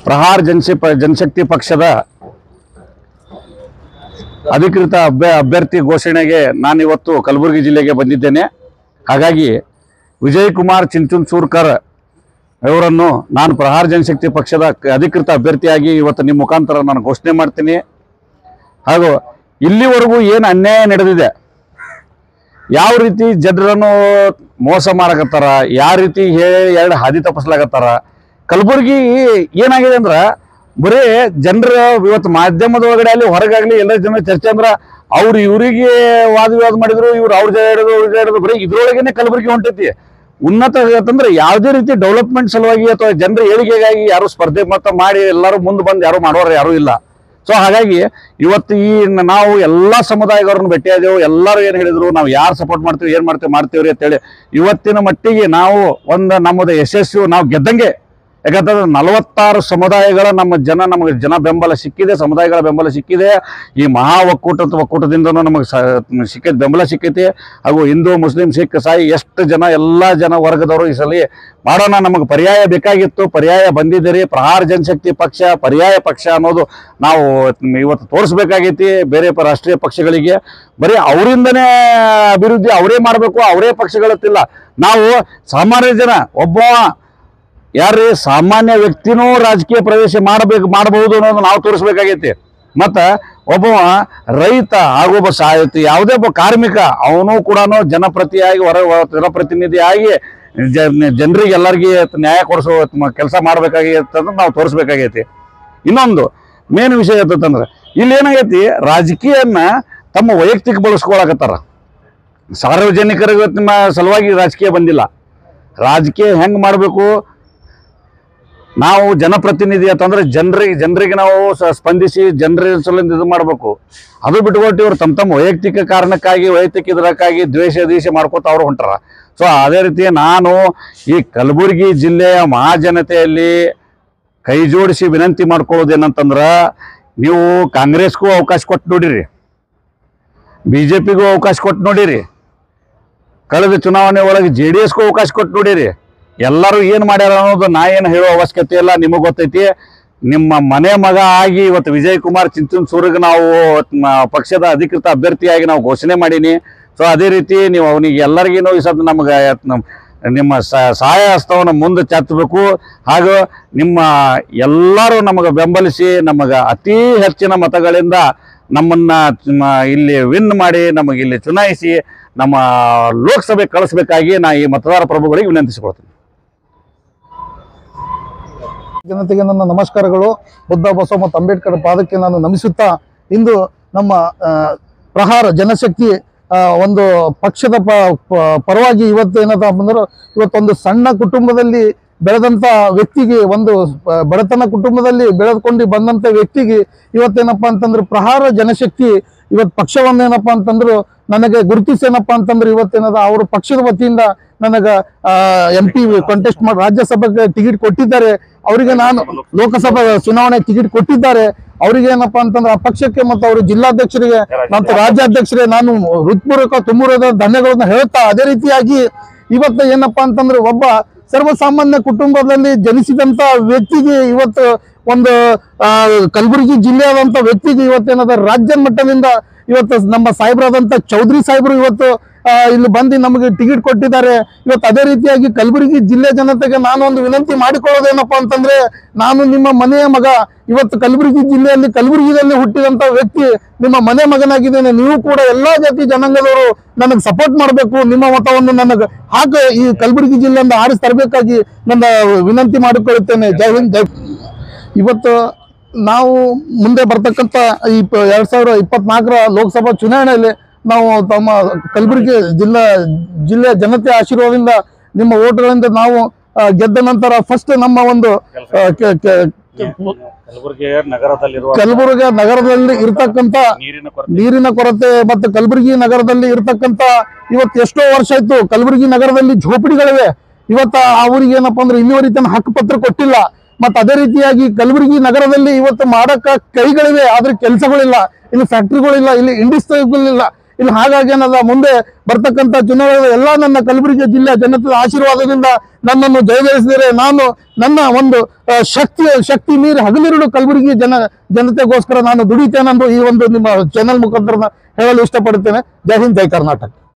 ಪ್ರಹಾರ ಜನಶಕ್ತಿ ಪಕ್ಷದ ಅಧಿಕೃತ ಅಭ್ಯರ್ಥಿ ಘೋಷಣೆಗೆ ನಾನು ಇವತ್ತು ಕಲಬುರಗಿ ಜಿಲ್ಲೆಗೆ ಬಂದಿದ್ದೇನೆ. ಹಾಗಾಗಿ ವಿಜಯ್ ಕುಮಾರ್ ಚಿಂಚುನ್ಸೂರ್ಕರ್ ಅವರನ್ನು ನಾನು ಪ್ರಹಾರ ಜನಶಕ್ತಿ ಪಕ್ಷದ ಅಧಿಕೃತ ಅಭ್ಯರ್ಥಿಯಾಗಿ ಇವತ್ತು ನಿಮ್ಮ ಮುಖಾಂತರ ನಾನು ಘೋಷಣೆ ಮಾಡ್ತೀನಿ. ಹಾಗೂ ಇಲ್ಲಿವರೆಗೂ ಏನು ಅನ್ಯಾಯ ನಡೆದಿದೆ, ಯಾವ ರೀತಿ ಜನರನ್ನು ಮೋಸ ಮಾಡಕತ್ತಾರ, ಯಾವ ರೀತಿ ಎರಡು ಹಾದಿ ತಪ್ಪಿಸ್ಲಾಗತ್ತಾರ. ಕಲಬುರಗಿ ಏನಾಗಿದೆ ಅಂದ್ರೆ ಬರೀ ಜನರ ಇವತ್ತು ಮಾಧ್ಯಮದ ಒಳಗಡೆ ಅಲ್ಲಿ ಹೊರಗಾಗಲಿ ಎಲ್ಲ ಜನ ಚರ್ಚೆ ಅಂದ್ರೆ ಅವ್ರು ಇವರಿಗೆ ವಾದ ಮಾಡಿದ್ರು, ಇವ್ರು ಅವ್ರ ಹೇಳಿದ್ರು ಬರೀ ಇದ್ರೊಳಗೇನೆ ಕಲಬುರಗಿ ಹೊಂಟೈತಿ. ಉನ್ನತ ಅಂತಂದ್ರೆ ಯಾವುದೇ ರೀತಿ ಡೆವಲಪ್ಮೆಂಟ್ ಸಲುವಾಗಿ ಅಥವಾ ಜನರ ಏಳಿಗೆಗಾಗಿ ಯಾರು ಸ್ಪರ್ಧೆ ಮತ ಮಾಡಿ ಎಲ್ಲರೂ ಮುಂದೆ ಬಂದು ಯಾರು ಮಾಡೋರು ಯಾರೂ ಇಲ್ಲ. ಸೊ ಹಾಗಾಗಿ ಇವತ್ತು ನಾವು ಎಲ್ಲ ಸಮುದಾಯದವ್ರನ್ನ ಭೇಟಿಯಾದೆವು. ಎಲ್ಲರೂ ಏನು ಹೇಳಿದ್ರು, ನಾವು ಯಾರು ಸಪೋರ್ಟ್ ಮಾಡ್ತೀವಿ ಏನು ಮಾಡ್ತೀವ್ರಿ ಅಂತೇಳಿ ಇವತ್ತಿನ ಮಟ್ಟಿಗೆ ನಾವು ನಮ್ಮದು ಯಶಸ್ಸು ನಾವು ಗೆದ್ದಂಗೆ. ಯಾಕಂತಂದ್ರೆ 46 ಸಮುದಾಯಗಳ ನಮಗೆ ಜನ ಬೆಂಬಲ ಸಿಕ್ಕಿದೆ, ಸಮುದಾಯಗಳ ಬೆಂಬಲ ಸಿಕ್ಕಿದೆ. ಈ ಮಹಾ ಒಕ್ಕೂಟದಿಂದನೂ ನಮಗೆ ಬೆಂಬಲ ಸಿಕ್ಕೈತಿ. ಹಾಗೂ ಹಿಂದೂ ಮುಸ್ಲಿಂ ಸಿಖ್ ಸಾಯಿ ಎಷ್ಟು ಜನ ಎಲ್ಲ ಜನ ವರ್ಗದವರು ಈ ಸಲ ಮಾಡೋಣ, ನಮಗೆ ಪರ್ಯಾಯ ಬೇಕಾಗಿತ್ತು, ಪರ್ಯಾಯ ಬಂದಿದ್ದೀರಿ. ಪ್ರಹಾರ ಜನಶಕ್ತಿ ಪಕ್ಷ ಪರ್ಯಾಯ ಪಕ್ಷ ಅನ್ನೋದು ನಾವು ಇವತ್ತು ತೋರಿಸ್ಬೇಕಾಗೈತಿ ಬೇರೆ ರಾಷ್ಟ್ರೀಯ ಪಕ್ಷಗಳಿಗೆ. ಬರೀ ಅವರಿಂದನೇ ಅಭಿವೃದ್ಧಿ ಅವರೇ ಮಾಡಬೇಕು, ಅವರೇ ಪಕ್ಷಗಳತ್ತಿಲ್ಲ. ನಾವು ಸಾಮಾನ್ಯ ಜನ ಒಬ್ಬ ಯಾರೇ ಸಾಮಾನ್ಯ ವ್ಯಕ್ತಿನೂ ರಾಜಕೀಯ ಪ್ರವೇಶ ಮಾಡಬಹುದು ಅನ್ನೋದು ನಾವು ತೋರಿಸ್ಬೇಕಾಗೈತಿ. ಮತ್ತು ಒಬ್ಬ ರೈತ ಹಾಗೂ ಒಬ್ಬ ಯಾವುದೇ ಒಬ್ಬ ಕಾರ್ಮಿಕ ಅವನು ಕೂಡ ಜನಪ್ರತಿನಿಧಿಯಾಗಿ ಜನರಿಗೆ ಎಲ್ಲರಿಗೆ ನ್ಯಾಯ ಕೊಡಿಸೋ ಕೆಲಸ ಮಾಡಬೇಕಾಗಿತ್ತು ನಾವು ತೋರಿಸ್ಬೇಕಾಗೈತಿ. ಇನ್ನೊಂದು ಮೇನ್ ವಿಷಯ ಅಂತಂದ್ರೆ ಇಲ್ಲಿ ಏನಾಗೈತಿ, ರಾಜಕೀಯನ ತಮ್ಮ ವೈಯಕ್ತಿಕ ಬಳಸ್ಕೊಳಕತ್ತಾರ. ಸಾರ್ವಜನಿಕರ ಸಲುವಾಗಿ ರಾಜಕೀಯ ಬಂದಿಲ್ಲ. ರಾಜಕೀಯ ಹೆಂಗೆ ಮಾಡಬೇಕು, ನಾವು ಜನಪ್ರತಿನಿಧಿ ಅಂತಂದ್ರೆ ಜನರಿಗೆ ನಾವು ಸ್ಪಂದಿಸಿ ಜನರ ಸಲಿಂದ ಇದು ಮಾಡಬೇಕು. ಅದು ಬಿಟ್ಕೊಟ್ಟು ಇವ್ರು ತಮ್ಮ ವೈಯಕ್ತಿಕ ಕಾರಣಕ್ಕಾಗಿ ವೈಯಕ್ತಿಕ ಇದಕ್ಕಾಗಿ ದ್ವೇಷ ಮಾಡ್ಕೋತ ಅವ್ರು ಹೊಂಟಾರ. ಸೊ ಅದೇ ರೀತಿ ನಾನು ಈ ಕಲಬುರಗಿ ಜಿಲ್ಲೆಯ ಮಹಾಜನತೆಯಲ್ಲಿ ಕೈ ಜೋಡಿಸಿ ವಿನಂತಿ ಮಾಡ್ಕೊಳ್ಳೋದೇನಂತಂದ್ರೆ, ನೀವು ಕಾಂಗ್ರೆಸ್ಗೂ ಅವಕಾಶ ಕೊಟ್ಟು ನೋಡಿರಿ, BJPಗೂ ಅವಕಾಶ ಕೊಟ್ಟು ನೋಡಿರಿ, ಕಳೆದ ಚುನಾವಣೆ ಒಳಗೆ JDSಗೂ ಅವಕಾಶ ಕೊಟ್ಟು ನೋಡಿರಿ. ಎಲ್ಲರೂ ಏನು ಮಾಡ್ಯಾರ ಅನ್ನೋದು ನಾ ಏನು ಹೇಳೋ ಅವಶ್ಯಕತೆ ಇಲ್ಲ, ನಿಮಗೆ ಗೊತ್ತೈತಿ. ನಿಮ್ಮ ಮನೆ ಮಗ ಆಗಿ ಇವತ್ತು ವಿಜಯ್ ಕುಮಾರ್ ಚಿಂಚುನ್ಸೂರ್ಗೆ ನಾವು ಪಕ್ಷದ ಅಧಿಕೃತ ಅಭ್ಯರ್ಥಿಯಾಗಿ ನಾವು ಘೋಷಣೆ ಮಾಡೀನಿ. ಸೊ ಅದೇ ರೀತಿ ನೀವು ಅವನಿಗೆ ಎಲ್ಲರಿಗೂ ಈ ಸದ್ ನಮ್ಗೆ ನಿಮ್ಮ ಸಹಾಯ ಹಸ್ತವನ್ನು ಮುಂದೆ ಚಾಚಬೇಕು. ಹಾಗೂ ನಿಮ್ಮ ಎಲ್ಲರೂ ನಮಗೆ ಬೆಂಬಲಿಸಿ ನಮಗೆ ಅತಿ ಹೆಚ್ಚಿನ ಮತಗಳಿಂದ ನಮ್ಮನ್ನು ಇಲ್ಲಿ ವಿನ್ ಮಾಡಿ ನಮಗೆ ಇಲ್ಲಿ ಚುನಾಯಿಸಿ ನಮ್ಮ ಲೋಕಸಭೆ ಕಳಿಸ್ಬೇಕಾಗಿ ನಾ ಈ ಮತದಾರ ಪ್ರಭುಗಳಿಗೆ ವಿನಂತಿಸಿಕೊಳ್ತೀನಿ. ಜನತೆಗೆ ನನ್ನ ನಮಸ್ಕಾರಗಳು. ಬುದ್ಧ ಬಸವ ಮತ್ತು ಅಂಬೇಡ್ಕರ್ ಪಾದಕ್ಕೆ ನಾನು ನಮಿಸುತ್ತಾ, ಇಂದು ನಮ್ಮ ಪ್ರಹಾರ ಜನಶಕ್ತಿ ಒಂದು ಪಕ್ಷದ ಪರವಾಗಿ ಇವತ್ತೇನಪ್ಪ ಅಂದ್ರೆ, ಇವತ್ತೊಂದು ಸಣ್ಣ ಕುಟುಂಬದಲ್ಲಿ ಬೆಳೆದಂಥ ವ್ಯಕ್ತಿಗೆ, ಒಂದು ಬಡತನ ಕುಟುಂಬದಲ್ಲಿ ಬೆಳೆದುಕೊಂಡು ಬಂದಂಥ ವ್ಯಕ್ತಿಗೆ ಇವತ್ತೇನಪ್ಪ ಅಂತಂದ್ರೆ ಪ್ರಹಾರ ಜನಶಕ್ತಿ ಇವತ್ತು ಪಕ್ಷವನ್ನೇನಪ್ಪ ಅಂತಂದ್ರು ನನಗೆ ಗುರುತಿಸೇನಪ್ಪ ಅಂತಂದ್ರೆ ಇವತ್ತೇನದ ಅವರು ಪಕ್ಷದ ವತಿಯಿಂದ ನನಗೆ MP ಕಾಂಟೆಸ್ಟ್ ಮಾಡಿ ರಾಜ್ಯಸಭೆಗೆ ಟಿಕೆಟ್ ಕೊಟ್ಟಿದ್ದಾರೆ. ಅವರಿಗೆ ನಾನು ಲೋಕಸಭಾ ಚುನಾವಣೆ ಟಿಕೆಟ್ ಕೊಟ್ಟಿದ್ದಾರೆ. ಅವರಿಗೆ ಏನಪ್ಪ ಅಂತಂದ್ರೆ ಆ ಪಕ್ಷಕ್ಕೆ ಮತ್ತು ಅವರು ಜಿಲ್ಲಾಧ್ಯಕ್ಷರಿಗೆ ಮತ್ತು ರಾಜ್ಯಾಧ್ಯಕ್ಷರಿಗೆ ನಾನು ಹೃತ್ಪೂರ್ವಕ ತುಂಬುರದ ಧನ್ಯಗಳನ್ನ ಹೇಳ್ತಾ, ಅದೇ ರೀತಿಯಾಗಿ ಇವತ್ತು ಏನಪ್ಪಾ ಅಂತಂದ್ರೆ ಒಬ್ಬ ಸರ್ವಸಾಮಾನ್ಯ ಕುಟುಂಬದಲ್ಲಿ ಜನಿಸಿದಂತ ವ್ಯಕ್ತಿಗೆ ಇವತ್ತು ಒಂದು ಕಲಬುರಗಿ ಜಿಲ್ಲೆಯಾದಂತ ವ್ಯಕ್ತಿಗೆ ಇವತ್ತೇನದ ರಾಜ್ಯ ಮಟ್ಟದಿಂದ ಇವತ್ತು ನಮ್ಮ ಸಾಹೇಬರಾದಂತ ಚೌಧರಿ ಸಾಹೇಬರು ಇವತ್ತು ಇಲ್ಲಿ ಬಂದು ನಮಗೆ ಟಿಕೆಟ್ ಕೊಟ್ಟಿದ್ದಾರೆ. ಇವತ್ತು ಅದೇ ರೀತಿಯಾಗಿ ಕಲಬುರಗಿ ಜಿಲ್ಲೆ ಜನತೆಗೆ ನಾನು ಒಂದು ವಿನಂತಿ ಮಾಡಿಕೊಳ್ಳೋದೇನಪ್ಪಾ ಅಂತಂದ್ರೆ, ನಾನು ನಿಮ್ಮ ಮನೆಯ ಮಗ, ಇವತ್ತು ಕಲಬುರಗಿ ಜಿಲ್ಲೆಯಲ್ಲಿ ಕಲಬುರಗಿಯಲ್ಲಿ ಹುಟ್ಟಿದಂತ ವ್ಯಕ್ತಿ ನಿಮ್ಮ ಮನೆ ಮಗನಾಗಿದ್ದೇನೆ. ನೀವು ಕೂಡ ಎಲ್ಲಾ ಜಾತಿ ಜನಾಂಗದವರು ನನಗೆ ಸಪೋರ್ಟ್ ಮಾಡಬೇಕು, ನಿಮ್ಮ ಮತವನ್ನು ನನಗೆ ಹಾಗೆ ಈ ಕಲಬುರಗಿ ಜಿಲ್ಲೆಯಿಂದ ಆರಿಸಿ ತರಬೇಕಾಗಿ ನನ್ನ ವಿನಂತಿ ಮಾಡಿಕೊಳ್ಳುತ್ತೇನೆ. ಜೈ ಹಿಂದ್, ಜೈ. ಇವತ್ತು ನಾವು ಮುಂದೆ ಬರ್ತಕ್ಕಂಥ ಈ 2024ರ ಲೋಕಸಭಾ ಚುನಾವಣೆಯಲ್ಲಿ ನಾವು ತಮ್ಮ ಕಲಬುರಗಿ ಜಿಲ್ಲೆಯ ಜನತೆ ಆಶೀರ್ವಾದದಿಂದ ನಿಮ್ಮ ಓಟ್ಗಳಿಂದ ನಾವು ಗೆದ್ದ ನಂತರ ಫಸ್ಟ್ ನಮ್ಮ ಒಂದು ಕಲಬುರಗಿ ನಗರದಲ್ಲಿ ಇರ್ತಕ್ಕಂಥ ನೀರಿನ ಕೊರತೆ ಮತ್ತು ಕಲಬುರಗಿ ನಗರದಲ್ಲಿ ಇರ್ತಕ್ಕಂಥ ಇವತ್ತು ಎಷ್ಟೋ ವರ್ಷ ಆಯ್ತು ಕಲಬುರಗಿ ನಗರದಲ್ಲಿ ಝೋಪಡಿಗಳಿವೆ. ಇವತ್ತು ಅವ್ರಿಗೆ ಏನಪ್ಪಾ ಅಂದ್ರೆ ಇಲ್ಲಿವರೆಗೆ ಹಕ್ಕು ಪತ್ರ ಕೊಟ್ಟಿಲ್ಲ. ಮತ್ತು ಅದೇ ರೀತಿಯಾಗಿ ಕಲಬುರಗಿ ನಗರದಲ್ಲಿ ಇವತ್ತು ಮಾಡಕ್ಕ ಕೈಗಳಿವೆ, ಆದ್ರೆ ಕೆಲಸಗಳಿಲ್ಲ. ಇಲ್ಲಿ ಫ್ಯಾಕ್ಟ್ರಿಗಳಿಲ್ಲ, ಇಲ್ಲಿ ಇಂಡಸ್ಟ್ರಿಗಳಿಲ್ಲ. ಇಲ್ಲಿ ಹಾಗಾಗಿ ಏನದ ಮುಂದೆ ಬರ್ತಕ್ಕಂಥ ಚುನಾವಣೆ ಎಲ್ಲ ನನ್ನ ಕಲಬುರಗಿ ಜಿಲ್ಲೆಯ ಜನತೆಯ ಆಶೀರ್ವಾದದಿಂದ ನನ್ನನ್ನು ಜಯಗಳಿಸಿದರೆ ನಾನು ನನ್ನ ಒಂದು ಶಕ್ತಿ ಮೀರಿ ಹಗಲಿರುಳು ಕಲಬುರಗಿ ಜನತೆಗೋಸ್ಕರ ನಾನು ದುಡಿತೇನೆಂದು ಈ ಒಂದು ನಿಮ್ಮ ಚಾನೆಲ್ ಮುಖಾಂತರ ಹೇಳಲು ಇಷ್ಟಪಡುತ್ತೇನೆ. ಜೈ ಹಿಂದ್, ಜೈ ಕರ್ನಾಟಕ.